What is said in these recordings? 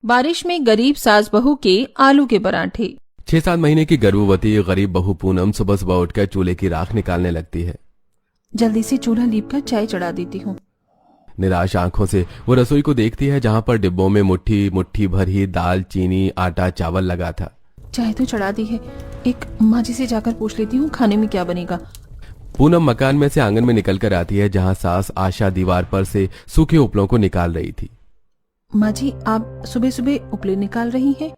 बारिश में गरीब सास बहू के आलू के पराठे। 6-7 महीने की गर्भवती गरीब बहू पूनम सुबह सुबह उठकर चूल्हे की राख निकालने लगती है। जल्दी से चूल्हा लीप कर चाय चढ़ा देती हूँ। निराश आंखों से वो रसोई को देखती है जहाँ पर डिब्बों में मुट्ठी मुट्ठी भरी दाल, चीनी, आटा, चावल लगा था। चाय तो चढ़ा दी है, एक माँ जी से जाकर पूछ लेती हूँ खाने में क्या बनेगा। पूनम मकान में से आंगन में निकलकर आती है जहाँ सास आशा दीवार पर से सूखे उपलों को निकाल रही थी। माँ जी, आप सुबह सुबह उपले निकाल रही हैं?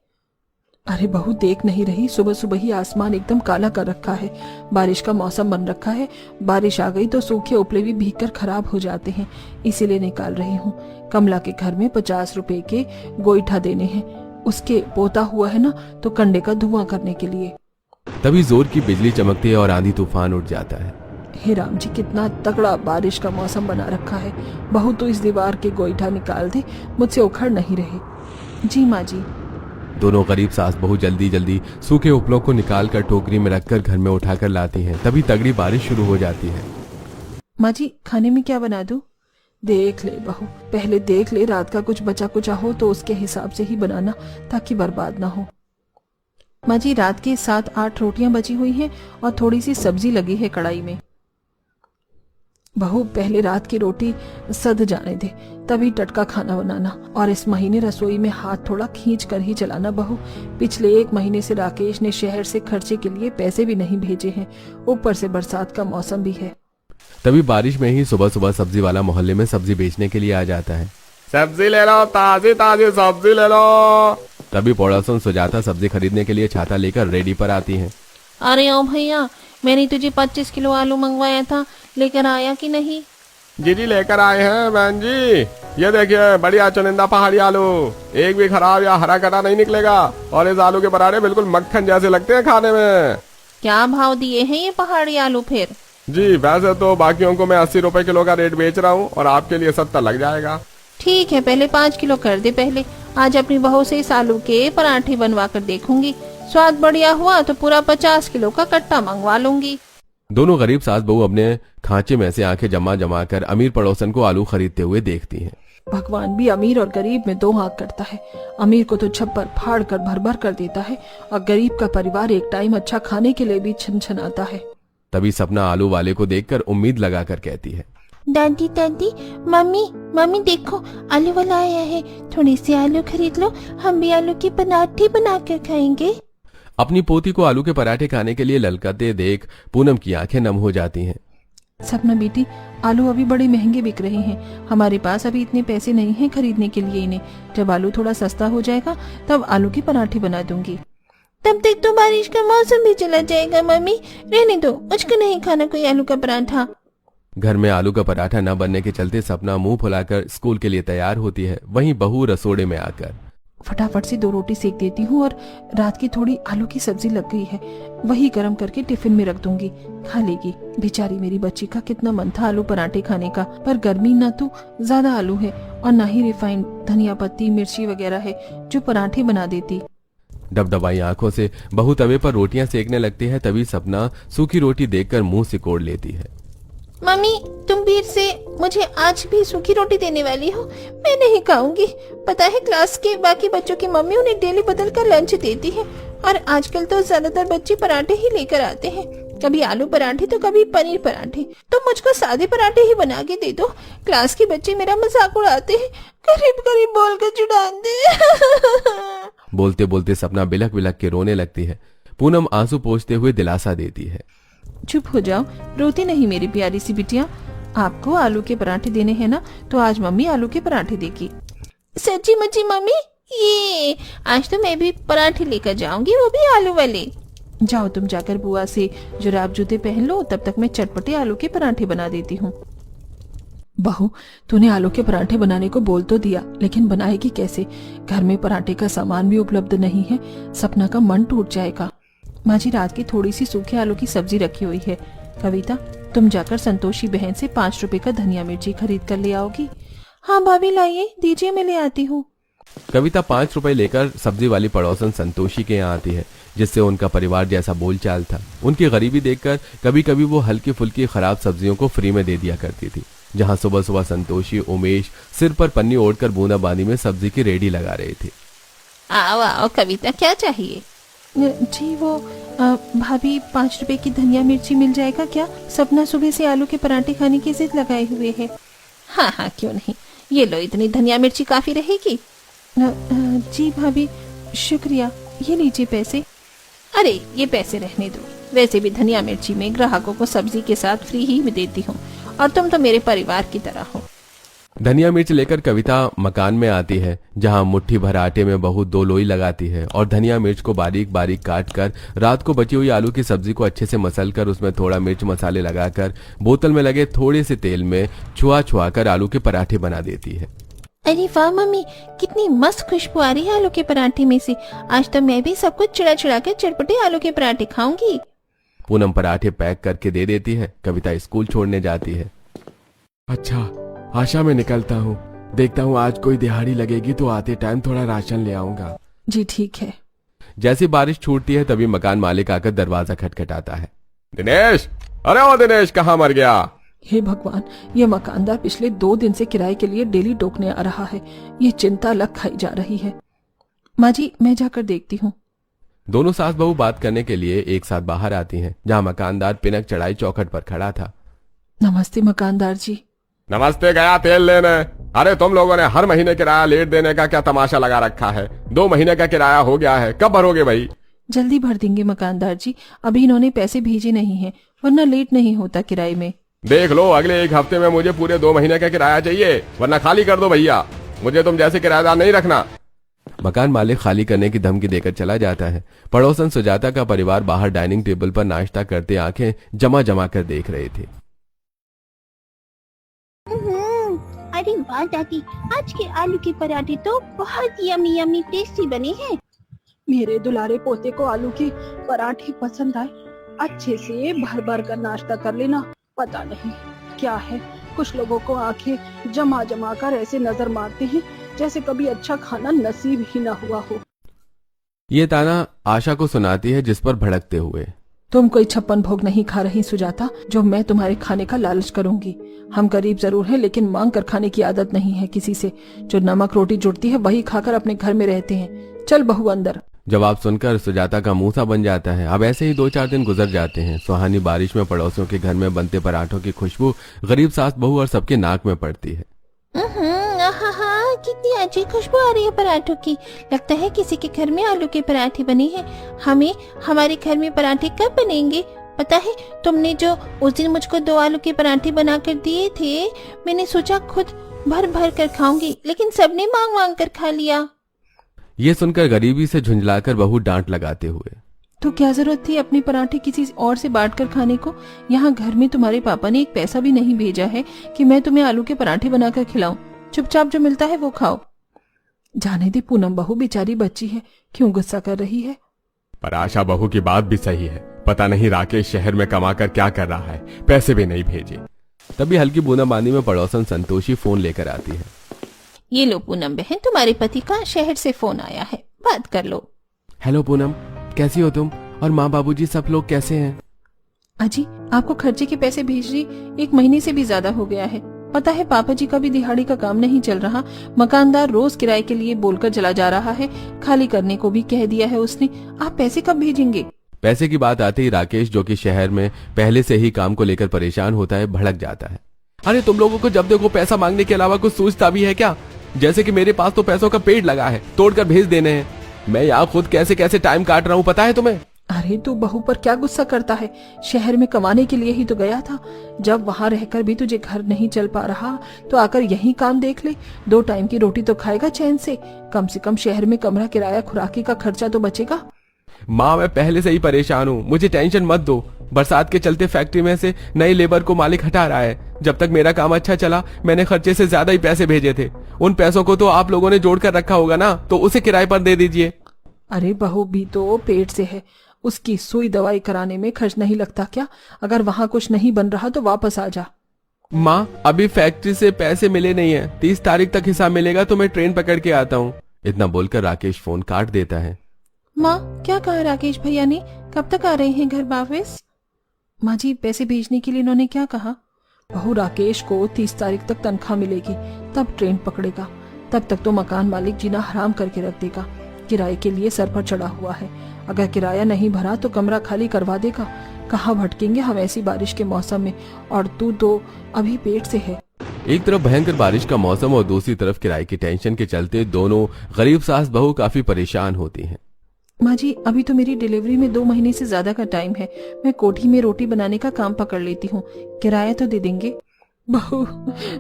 अरे बहू, देख नहीं रही? सुबह सुबह ही आसमान एकदम काला कर रखा है, बारिश का मौसम बन रखा है। बारिश आ गई तो सूखे उपले भी भीगकर खराब हो जाते हैं, इसीलिए निकाल रही हूँ। कमला के घर में 50 रुपए के गोईठा देने हैं, उसके पोता हुआ है ना, तो कंडे का धुआं करने के लिए। तभी जोर की बिजली चमकती है और आंधी तूफान उठ जाता है। हे राम जी, कितना तगड़ा बारिश का मौसम बना रखा है। बहू तो इस दीवार के गोईठा निकाल दे, मुझसे उखड़ नहीं रहे। जी माँ जी। दोनों गरीब सास बहू जल्दी जल्दी सूखे उपलों को निकालकर टोकरी में रखकर घर में उठाकर लाती हैं। तभी तगड़ी बारिश शुरू हो जाती है। माँ जी, खाने में क्या बना दूं? देख ले बहू, पहले देख ले, रात का कुछ बचा कुचा हो तो उसके हिसाब से ही बनाना, ताकि बर्बाद ना हो। माँ जी, रात के 7-8 रोटियां बची हुई हैं और थोड़ी सी सब्जी लगी है कढ़ाई में। बहू, पहले रात की रोटी सध जाने दे, तभी टटका खाना बनाना। और इस महीने रसोई में हाथ थोड़ा खींच कर ही चलाना बहू। पिछले 1 महीने से राकेश ने शहर से खर्चे के लिए पैसे भी नहीं भेजे हैं, ऊपर से बरसात का मौसम भी है। तभी बारिश में ही सुबह सुबह सब्जी वाला मोहल्ले में सब्जी बेचने के लिए आ जाता है। सब्जी ले लो, ताजी ताजी सब्जी ले लो। तभी पड़ोसन सुजाता सब्जी खरीदने के लिए छाता लेकर रेडी पर आती है। अरे ओ भैया, मैंने तुझे 25 किलो आलू मंगवाया था, लेकर आया कि नहीं? जी लेकर आए हैं बहन जी। ये देखिए, बढ़िया चुनिंदा पहाड़ी आलू, एक भी खराब या हरा कटा नहीं निकलेगा। और इस आलू के पराठे बिल्कुल मक्खन जैसे लगते हैं खाने में। क्या भाव दिए हैं ये पहाड़ी आलू फिर? जी वैसे तो बाकियों को मैं 80 रुपए किलो का रेट बेच रहा हूँ और आपके लिए 70 लग जाएगा। ठीक है, पहले 5 किलो कर दे। पहले आज अपनी बहू से इस आलू के पराठे बनवा कर देखूंगी, स्वाद बढ़िया हुआ तो पूरा 50 किलो का कट्टा मंगवा लूंगी। दोनों गरीब सास बहू अपने खांचे में से आंखें जमा जमा कर अमीर पड़ोसन को आलू खरीदते हुए देखती हैं। भगवान भी अमीर और गरीब में 2 आंख करता है। अमीर को तो छप्पर फाड़ कर भर भर कर देता है और गरीब का परिवार एक टाइम अच्छा खाने के लिए भी छनछनाता है। तभी सपना आलू वाले को देखकर उम्मीद लगाकर कहती है, दादी दादी, मम्मी देखो, आलू वाला आया है, थोड़ी सी आलू खरीद लो, हम भी आलू की पराठे बना कर खाएंगे। अपनी पोती को आलू के पराठे खाने के लिए ललकाते देख पूनम की आंखें नम हो जाती हैं। सपना बेटी, आलू अभी बड़े महंगे बिक रहे हैं, हमारे पास अभी इतने पैसे नहीं हैं खरीदने के लिए इन्हें। जब आलू थोड़ा सस्ता हो जाएगा तब आलू के पराठे बना दूंगी। तब तक तो बारिश का मौसम भी चला जाएगा मम्मी, रहने दो, मुझको नहीं खाना कोई आलू का पराठा। घर में आलू का पराठा न बनने के चलते सपना मुंह फुलाकर स्कूल के लिए तैयार होती है। वहीं बहू रसोड़े में आकर फटाफट से 2 रोटी सेक देती हूँ और रात की थोड़ी आलू की सब्जी लग गई है, वही गर्म करके टिफिन में रख दूंगी, खा लेगी। बेचारी मेरी बच्ची का कितना मन था आलू पराठे खाने का, पर गर्मी ना तो ज्यादा आलू है और ना ही रिफाइंड धनिया पत्ती मिर्ची वगैरह है जो पराठे बना देती। डबडबाई आंखों से बहू तवे पर रोटियां सेकने लगती है। तभी सपना सूखी रोटी देखकर मुंह सिकोड़ लेती है। मम्मी, तुम फिर से मुझे आज भी सूखी रोटी देने वाली हो? मैं नहीं खाऊंगी। पता है, क्लास के बाकी बच्चों की मम्मी उन्हें डेली बदल कर लंच देती है और आजकल तो ज्यादातर बच्चे पराठे ही लेकर आते हैं, कभी आलू पराठे तो कभी पनीर पराठे। तो मुझको सादे पराठे ही बना के दे दो। क्लास के बच्चे मेरा मजाक उड़ाते हैं, करीब करीब बोल कर चिढ़ाते हैं। बोलते बोलते सपना बिलख बिलख के रोने लगती है। पूनम आंसू पोंछते हुए दिलासा देती है, चुप हो जाओ, रोती नहीं मेरी प्यारी सी बिटिया। आपको आलू के पराठे देने हैं ना, तो आज मम्मी आलू के पराठे देगी। सच्ची मुच्ची मम्मी? ये आज तो मैं भी पराठे लेकर जाऊंगी, वो भी आलू वाले। जाओ तुम जाकर बुआ से जुराब जूते पहन लो, तब तक मैं चटपटे आलू के पराठे बना देती हूँ। बहू, तूने आलू के पराठे बनाने को बोल तो दिया, लेकिन बनाएगी कैसे? घर में पराठे का सामान भी उपलब्ध नहीं है, सपना का मन टूट जाएगा। माँ जी, रात की थोड़ी सी सूखे आलू की सब्जी रखी हुई है। कविता, तुम जाकर संतोषी बहन से 5 रुपए का धनिया मिर्ची खरीद कर ले आओगी? हाँ भाभी, लाइए, दीजिए, मैं ले आती हूँ। कविता 5 रुपए लेकर सब्जी वाली पड़ोसन संतोषी के यहाँ आती है, जिससे उनका परिवार जैसा बोलचाल था। उनकी गरीबी देखकर कभी कभी वो हल्की फुल्की खराब सब्जियों को फ्री में दे दिया करती थी। जहाँ सुबह सुबह संतोषी, उमेश सिर पर पन्नी ओढ़कर बूंदाबांदी में सब्जी की रेडी लगा रहे थे। आओ आओ कविता, क्या चाहिए? जी वो भाभी 5 रुपए की धनिया मिर्ची मिल जाएगा क्या? सपना सुबह से आलू के पराठे खाने की जिद लगाए हुए है। हाँ हाँ क्यों नहीं, ये लो, इतनी धनिया मिर्ची काफी रहेगी। जी भाभी शुक्रिया, ये लीजिए पैसे। अरे ये पैसे रहने दो, वैसे भी धनिया मिर्ची में ग्राहकों को सब्जी के साथ फ्री ही में देती हूँ, और तुम तो मेरे परिवार की तरह हो। धनिया मिर्च लेकर कविता मकान में आती है, जहां मुट्ठी भर आटे में बहू 2 लोई लगाती है और धनिया मिर्च को बारीक बारीक काट कर रात को बची हुई आलू की सब्जी को अच्छे से मसल कर उसमें थोड़ा मिर्च मसाले लगाकर बोतल में लगे थोड़े से तेल में छुआ छुआ कर आलू के पराठे बना देती है। अरे वाह मम्मी, कितनी मस्त खुशबू आ रही है आलू के पराठे में से। आज तो मैं भी सब कुछ चिड़ा चिड़ा कर चटपटे आलू के पराठे खाऊंगी। पूनम पराठे पैक करके दे देती है। कविता स्कूल छोड़ने जाती है। अच्छा, आशा में निकलता हूँ, देखता हूँ आज कोई दिहाड़ी लगेगी तो आते टाइम थोड़ा राशन ले आऊंगा। जी ठीक है। जैसी बारिश छूटती है तभी मकान मालिक आकर दरवाजा खटखटाता है। दिनेश, अरे ओ दिनेश, कहाँ मर गया? हे भगवान, ये मकानदार पिछले 2 दिन से किराए के लिए डेली टोकने आ रहा है। ये चिंता लग खाई जा रही है। माँ जी मैं जाकर देखती हूँ। दोनों सास बहू बात करने के लिए एक साथ बाहर आती हैं, जहां मकानदार पिनक चढ़ाई चौखट पर खड़ा था। नमस्ते मकानदार जी। नमस्ते, गया तेल लेने। अरे तुम लोगों ने हर महीने किराया लेट देने का क्या तमाशा लगा रखा है? 2 महीने का किराया हो गया है, कब भरोगे भाई? जल्दी भर देंगे मकानदार जी, अभी इन्होंने पैसे भेजे नहीं हैं, वरना लेट नहीं होता किराए में। देख लो, अगले 1 हफ्ते में मुझे पूरे 2 महीने का किराया चाहिए, वरना खाली कर दो भैया। मुझे तुम जैसे किराएदार नहीं रखना। मकान मालिक खाली करने की धमकी देकर चला जाता है। पड़ोसन सुजाता का परिवार बाहर डाइनिंग टेबल पर नाश्ता करते आंखें जमा जमा कर देख रहे थे। अरे वाह दादी, आज के आलू के पराठे तो बहुत यमी यमी टेस्टी बने हैं। मेरे दुलारे पोते को आलू के पराठे पसंद आए। अच्छे से भर भर कर नाश्ता कर लेना। पता नहीं क्या है, कुछ लोगों को आंखें जमा जमा कर ऐसे नजर मारते हैं जैसे कभी अच्छा खाना नसीब ही ना हुआ हो। ये ताना आशा को सुनाती है, जिस पर भड़कते हुए, तुम कोई 56 भोग नहीं खा रही सुजाता, जो मैं तुम्हारे खाने का लालच करूंगी। हम गरीब जरूर हैं, लेकिन मांग कर खाने की आदत नहीं है किसी से। जो नमक रोटी जुड़ती है वही खाकर अपने घर में रहते हैं। चल बहू अंदर। जवाब सुनकर सुजाता का मुंह सा बन जाता है। अब ऐसे ही 2-4 दिन गुजर जाते हैं। सुहानी बारिश में पड़ोसियों के घर में बनते पराठों की खुशबू गरीब सास बहू और सबके नाक में पड़ती है। कितनी अच्छी खुशबू आ रही है पराठों की। लगता है किसी के घर में आलू के पराठे बने हैं। हमारे घर में पराठे कब बनेंगे? पता है, तुमने जो उस दिन मुझको 2 आलू के पराठे बनाकर दिए थे, मैंने सोचा खुद भर भर कर खाऊंगी, लेकिन सबने मांग मांग कर खा लिया। ये सुनकर गरीबी से झुंझलाकर बहू डांट लगाते हुए, तो क्या जरूरत थी अपने पराठे किसी और से बांट कर खाने को? यहाँ घर में तुम्हारे पापा ने 1 पैसा भी नहीं भेजा है कि मैं तुम्हें आलू के पराठे बनाकर खिलाऊं। चुपचाप जो मिलता है वो खाओ। जाने दे, पूनम बहू बेचारी बच्ची है, क्यों गुस्सा कर रही है? पर आशा बहू की बात भी सही है। पता नहीं राकेश शहर में कमाकर क्या कर रहा है, पैसे भी नहीं भेजे। तभी हल्की बूंदाबांदी में पड़ोसन संतोषी फोन लेकर आती है। ये लो पूनम बहन, तुम्हारे पति का शहर से फोन आया है, बात कर लो। हेलो पूनम, कैसी हो तुम? और माँ बाबूजी सब लोग कैसे हैं? अजी आपको खर्चे के पैसे भेज रही 1 महीने से भी ज्यादा हो गया है। पता है पापा जी का भी दिहाड़ी का काम नहीं चल रहा। मकानदार रोज किराए के लिए बोलकर चला जा रहा है, खाली करने को भी कह दिया है उसने। आप पैसे कब भेजेंगे? पैसे की बात आते ही राकेश, जो कि शहर में पहले से ही काम को लेकर परेशान होता है, भड़क जाता है। अरे तुम लोगों को जब देखो पैसा मांगने के अलावा कुछ सोचता भी है क्या? जैसे कि मेरे पास तो पैसों का पेड़ लगा है, तोड़कर भेज देने हैं। मैं यहाँ खुद कैसे कैसे टाइम काट रहा हूँ, पता है तुम्हें? अरे तू बहू पर क्या गुस्सा करता है? शहर में कमाने के लिए ही तो गया था। जब वहाँ रहकर भी तुझे घर नहीं चल पा रहा तो आकर यही काम देख ले। 2 टाइम की रोटी तो खाएगा चैन से कम शहर में कमरा किराया खुराकी का खर्चा तो बचेगा। माँ मैं पहले से ही परेशान हूँ, मुझे टेंशन मत दो। बरसात के चलते फैक्ट्री में से नई लेबर को मालिक हटा रहा है। जब तक मेरा काम अच्छा चला मैंने खर्चे से ज्यादा ही पैसे भेजे थे। उन पैसों को तो आप लोगों ने जोड़ कर रखा होगा ना, तो उसे किराए पर दे दीजिए। अरे बहू भी तो पेट से है, उसकी सुई दवाई कराने में खर्च नहीं लगता क्या? अगर वहाँ कुछ नहीं बन रहा तो वापस आ जा। माँ अभी फैक्ट्री से पैसे मिले नहीं है, 30 तारीख तक हिसाब मिलेगा तो मैं ट्रेन पकड़ के आता हूँ। इतना बोलकर राकेश फोन काट देता है। माँ क्या कहा राकेश भैया ने? कब तक आ रहे हैं घर वापस? माँ जी पैसे भेजने के लिए इन्होंने क्या कहा? बहू राकेश को 30 तारीख तक तनख्वाह मिलेगी, तब ट्रेन पकड़ेगा। तब तक तो मकान मालिक जीना हराम करके रख देगा। किराए के लिए सर पर चढ़ा हुआ है। अगर किराया नहीं भरा तो कमरा खाली करवा देगा। कहाँ भटकेंगे हम ऐसी बारिश के मौसम में, और तू तो अभी पेट से है। एक तरफ भयंकर बारिश का मौसम और दूसरी तरफ किराए की टेंशन के चलते दोनों गरीब सास बहू काफी परेशान होती हैं। माँ जी, अभी तो मेरी डिलीवरी में 2 महीने से ज्यादा का टाइम है। मैं कोठी में रोटी बनाने का काम पकड़ लेती हूँ, किराया तो दे देंगे। बहू,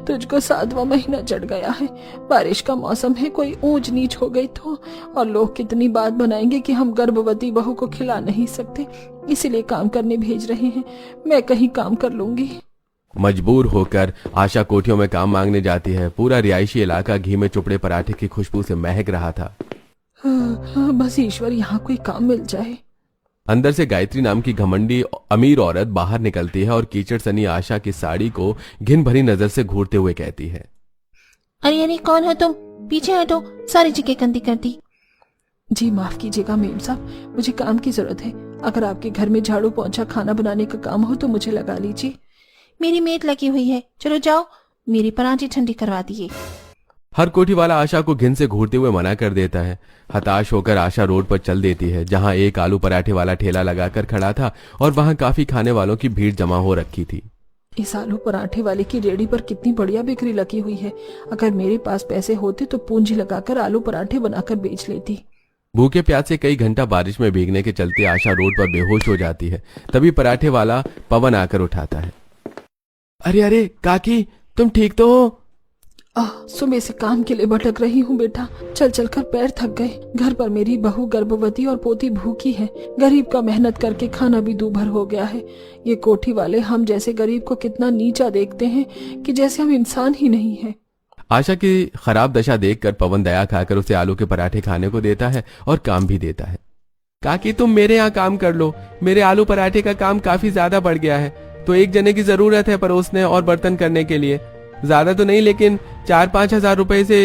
तुझको 7वां महीना चढ़ गया है, बारिश का मौसम है, कोई ऊंच नीच हो गई तो, और लोग कितनी बात बनाएंगे कि हम गर्भवती बहू को खिला नहीं सकते, इसीलिए काम करने भेज रहे हैं। मैं कहीं काम कर लूंगी। मजबूर होकर आशा कोठियों में काम मांगने जाती है। पूरा रिहायशी इलाका घी में चुपड़े पराठे की खुशबू से महक रहा था। बस ईश्वर, यहाँ कोई काम मिल जाए। अंदर से गायत्री नाम की घमंडी अमीर औरत बाहर निकलती है और कीचड़ सनी आशा की साड़ी को घिन भरी नजर से घूरते हुए कहती है, अरे अरे, कौन हो तुम? पीछे हटो, सारी जगह गंदी कर दी। जी माफ कीजिएगा मेम साहब, मुझे काम की जरूरत है। अगर आपके घर में झाड़ू पोंछा खाना बनाने का काम हो तो मुझे लगा लीजिए। मेरी मेद लगी हुई है, चलो जाओ, मेरी परांठी ठंडी करवा दिए। हर कोठी वाला आशा को घिन से घूरते हुए मना कर देता है। हताश होकर आशा रोड पर चल देती है, जहां एक आलू पराठे वाला ठेला लगाकर खड़ा था और वहां काफी खाने वालों की भीड़ जमा हो रखी थी। इस आलू पराठे वाले की रेडी पर कितनी बढ़िया बिक्री लगी हुई है। अगर मेरे पास पैसे होते तो पूंजी लगाकर आलू पराठे बनाकर बेच लेती। भूखे प्यासे कई घंटा बारिश में भीगने के चलते आशा रोड पर बेहोश हो जाती है। तभी पराठे वाला पवन आकर उठाता है। अरे अरे काकी, तुम ठीक तो हो? सुबह से काम के लिए भटक रही हूँ बेटा, चल चल कर पैर थक गए। घर पर मेरी बहू गर्भवती और पोती भूखी है। गरीब का मेहनत करके खाना भी दूभर हो गया है। ये कोठी वाले हम जैसे गरीब को कितना नीचा देखते हैं कि जैसे हम इंसान ही नहीं है। आशा की खराब दशा देखकर पवन दया खाकर उसे आलू के पराठे खाने को देता है और काम भी देता है। काकी, तुम मेरे यहाँ काम कर लो, मेरे आलू पराठे का काम काफी ज्यादा बढ़ गया है, तो एक जने की जरूरत है परोसने और बर्तन करने के लिए। ज्यादा तो नहीं, लेकिन 4-5 हजार रुपए से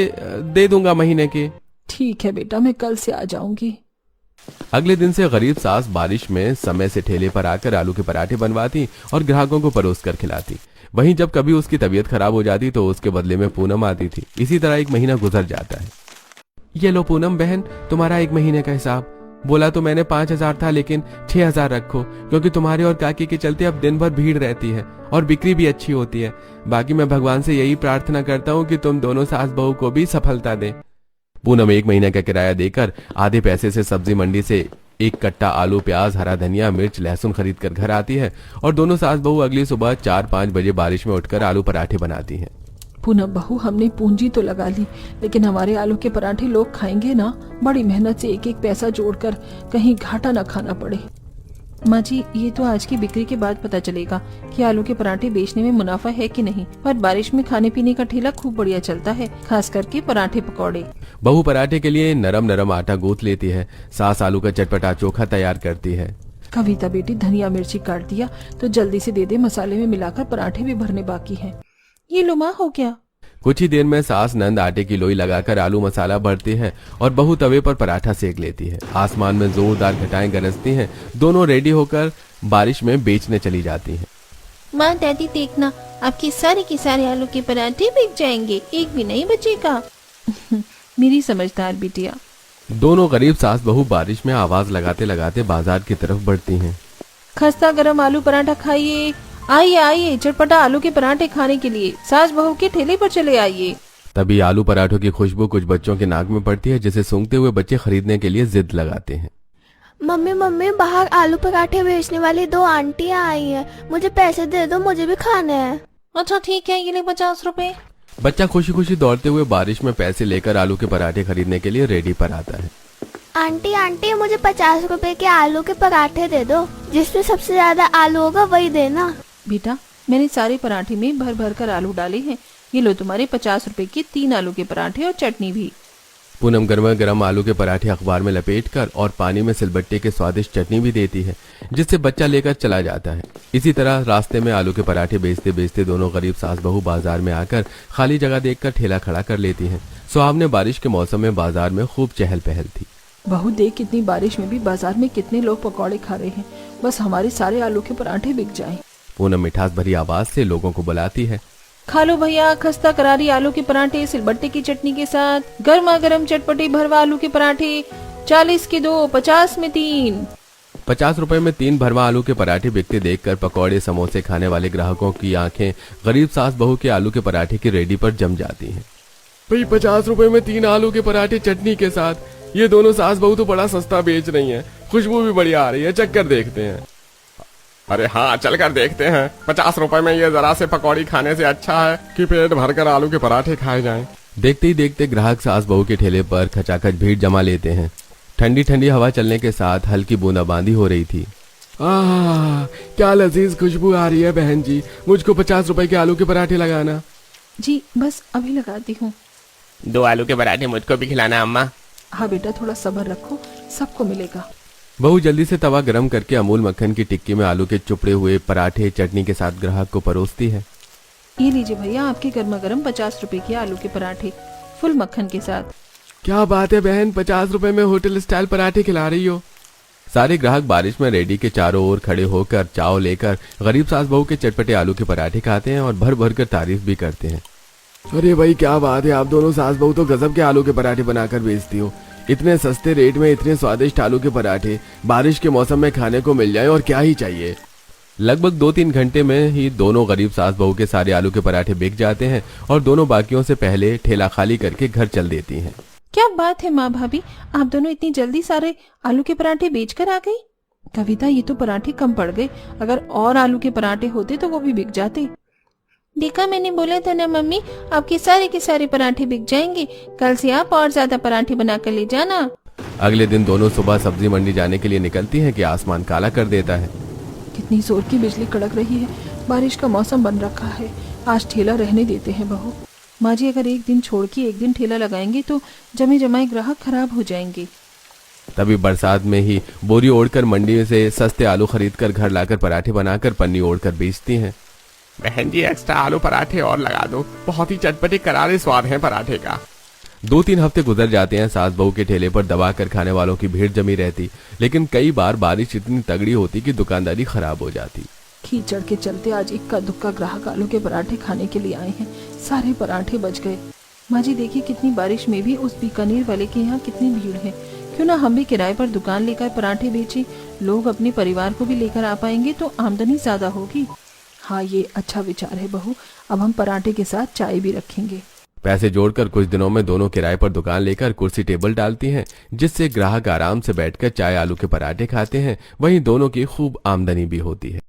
दे दूंगा महीने के। ठीक है बेटा, मैं कल से आ जाऊंगी। अगले दिन से गरीब सास बारिश में समय से ठेले पर आकर आलू के पराठे बनवाती और ग्राहकों को परोस कर खिलाती। वहीं जब कभी उसकी तबीयत खराब हो जाती तो उसके बदले में पूनम आती थी। इसी तरह 1 महीना गुजर जाता है। ये लो पूनम बहन, तुम्हारा 1 महीने का हिसाब। बोला तो मैंने 5,000 था, लेकिन 6,000 रखो, क्योंकि तुम्हारे और काकी के चलते अब दिन भर भीड़ रहती है और बिक्री भी अच्छी होती है। बाकी मैं भगवान से यही प्रार्थना करता हूँ कि तुम दोनों सास बहू को भी सफलता दे। पूनम 1 महीने का किराया देकर आधे पैसे से सब्जी मंडी से 1 कट्टा आलू, प्याज, हरा धनिया, मिर्च, लहसुन खरीद कर घर आती है और दोनों सास बहू अगली सुबह 4-5 बजे बारिश में उठकर आलू पराठे बनाती हैं। पूनम बहू, हमने पूंजी तो लगा ली, लेकिन हमारे आलू के पराठे लोग खाएंगे ना। बड़ी मेहनत से एक एक पैसा जोड़कर, कहीं घाटा न खाना पड़े। माँ जी, ये तो आज की बिक्री के बाद पता चलेगा कि आलू के पराठे बेचने में मुनाफा है कि नहीं, पर बारिश में खाने पीने का ठेला खूब बढ़िया चलता है, खास करके पराठे पकौड़े। बहू पराठे के लिए नरम नरम आटा गूंथ लेती है। सास आलू का चटपटा चोखा तैयार करती है। कविता बेटी, धनिया मिर्ची काट दिया तो जल्दी से दे दे, मसाले में मिलाकर पराठे भी भरने बाकी हैं। ये लो माँ, हो गया। कुछ ही देर में सास नंद आटे की लोई लगाकर आलू मसाला भरती है और बहू तवे पर पराठा सेक लेती है। आसमान में जोरदार घटाएं गरजती हैं। दोनों रेडी होकर बारिश में बेचने चली जाती हैं। माँ, दादी देखना, आपके सारे के सारे आलू के पराठे बिक जाएंगे, एक भी नहीं बचेगा। मेरी समझदार बिटिया। दोनों गरीब सास बहू बारिश में आवाज लगाते लगाते बाजार की तरफ बढ़ती हैं। खस्ता गरम आलू पराठा खाइए, आइए आइए, चटपटा आलू के पराठे खाने के लिए सास बहू के ठेले पर चले आइए। तभी आलू पराठों की खुशबू कुछ बच्चों के नाक में पड़ती है, जिसे सूंघते हुए बच्चे खरीदने के लिए जिद लगाते हैं। मम्मी मम्मी, बाहर आलू पराठे बेचने वाली 2 आंटियां आई हैं, मुझे पैसे दे दो, मुझे भी खाने हैं। अच्छा ठीक है, ये ले 50 रुपए। बच्चा खुशी खुशी दौड़ते हुए बारिश में पैसे लेकर आलू के पराठे खरीदने के लिए रेडी पर आता है। आंटी आंटी, मुझे 50 रुपए के आलू के पराठे दे दो, जिसमें सबसे ज्यादा आलू होगा वही देना। बेटा, मैंने सारे पराठे में भर भर कर आलू डाले हैं। ये लो तुम्हारे 50 रुपए के 3 आलू के पराठे और चटनी भी। पूनम गर्मा गर्म आलू के पराठे अखबार में लपेटकर और पानी में सिलबट्टे के स्वादिष्ट चटनी भी देती है, जिससे बच्चा लेकर चला जाता है। इसी तरह रास्ते में आलू के पराठे बेचते बेचते दोनों गरीब सास बहू बाजार में आकर खाली जगह देखकर ठेला खड़ा कर लेती हैं। सुहावने बारिश के मौसम में बाजार में खूब चहल पहल थी। बहू देख, कितनी बारिश में भी बाजार में कितने लोग पकौड़े खा रहे हैं। बस हमारे सारे आलू के पराठे बिक जाएं। पूनम मिठास भरी आवाज से लोगों को बुलाती है। खा लो भैया, खस्ता करारी आलू के पराठे सिलबट्टे की चटनी के साथ, गर्मा गर्म चटपटे भरवा आलू के पराठे, 40 के 2, 50 में 3। 50 रुपए में 3 भरवा आलू के पराठे बिकते देखकर पकौड़े समोसे खाने वाले ग्राहकों की आंखें गरीब सास बहू के आलू के पराठे की रेडी पर जम जाती हैं। भाई 50 रुपए में 3 आलू के पराठे चटनी के साथ, ये दोनों सास बहू तो बड़ा सस्ता बेच रही हैं। खुशबू भी बढ़िया आ रही है, चक्कर देखते हैं। अरे हाँ, चल कर देखते हैं। 50 रुपए में ये जरा से पकौड़ी खाने से अच्छा है कि पेट भरकर आलू के पराठे खाए जाएं। देखते ही देखते ग्राहक सास बहू के ठेले पर खचाखच भीड़ जमा लेते हैं। ठंडी ठंडी हवा चलने के साथ हल्की बूंदाबांदी हो रही थी। क्या लजीज खुशबू आ रही है बहन जी, मुझको 50 रुपए के आलू के पराठे लगाना। जी बस अभी लगाती हूँ। 2 आलू के पराठे मुझको भी खिलाना अम्मा। हाँ बेटा, थोड़ा सब्र रखो, सबको मिलेगा। बहू जल्दी से तवा गरम करके अमूल मक्खन की टिक्की में आलू के चुपड़े हुए पराठे चटनी के साथ ग्राहक को परोसती है। ये लीजिए भैया, आपके गर्मा गर्म 50 रुपए के आलू के पराठे फुल मक्खन के साथ। क्या बात है बहन, 50 रुपए में होटल स्टाइल पराठे खिला रही हो। सारे ग्राहक बारिश में रेडी के चारों ओर खड़े होकर चाव लेकर गरीब सास बहू के चटपटे आलू के पराठे खाते हैं और भर भर कर तारीफ भी करते हैं। अरे भाई क्या बात है, आप दोनों सास बहू तो गजब के आलू के पराठे बनाकर बेचती हो। इतने सस्ते रेट में इतने स्वादिष्ट आलू के पराठे बारिश के मौसम में खाने को मिल जाए और क्या ही चाहिए। लगभग 2-3 घंटे में ही दोनों गरीब सास बहू के सारे आलू के पराठे बिक जाते हैं और दोनों बाकियों से पहले ठेला खाली करके घर चल देती हैं। क्या बात है माँ भाभी, आप दोनों इतनी जल्दी सारे आलू के पराठे बेचकर आ गई। कविता, ये तो पराठे कम पड़ गए, अगर और आलू के पराठे होते तो वो भी बिक जाते। देखा, मैंने बोला था ना मम्मी, आपके सारे के सारे पराठे बिक जाएंगे। कल से आप और ज्यादा पराठे बनाकर ले जाना। अगले दिन दोनों सुबह सब्जी मंडी जाने के लिए निकलती हैं कि आसमान काला कर देता है। कितनी जोर की बिजली कड़क रही है, बारिश का मौसम बन रखा है। आज ठेला रहने देते हैं बहू। माँ जी, अगर एक दिन छोड़ के एक दिन ठेला लगाएंगे तो जमे जमाए ग्राहक खराब हो जाएंगे। तभी बरसात में ही बोरी ओढ़कर मंडी से सस्ते आलू खरीदकर घर लाकर पराठे बनाकर पन्नी ओढ़कर बेचती हैं। बहन जी, एक्स्ट्रा आलू पराठे और लगा दो, बहुत ही चटपटे करारे स्वाद है पराठे का। 2-3 हफ्ते गुजर जाते हैं। सास बहू के ठेले पर दबा कर खाने वालों की भीड़ जमी रहती, लेकिन कई बार बारिश इतनी तगड़ी होती कि दुकानदारी खराब हो जाती। कीचड़ के चलते आज इक्का दुक्का ग्राहक आलू के पराठे खाने के लिए आए हैं, सारे पराठे बच गए। माँ जी देखिए, कितनी बारिश में भी उस बीकानेर वाले के यहाँ कितनी भीड़ है। क्यों ना हम भी किराए पर दुकान लेकर पराठे बेचें, लोग अपने परिवार को भी लेकर आ पाएंगे तो आमदनी ज्यादा होगी। हाँ, ये अच्छा विचार है बहू, अब हम पराठे के साथ चाय भी रखेंगे। पैसे जोड़कर कुछ दिनों में दोनों किराए पर दुकान लेकर कुर्सी टेबल डालती हैं, जिससे ग्राहक आराम से बैठकर चाय आलू के पराठे खाते हैं। वहीं दोनों की खूब आमदनी भी होती है।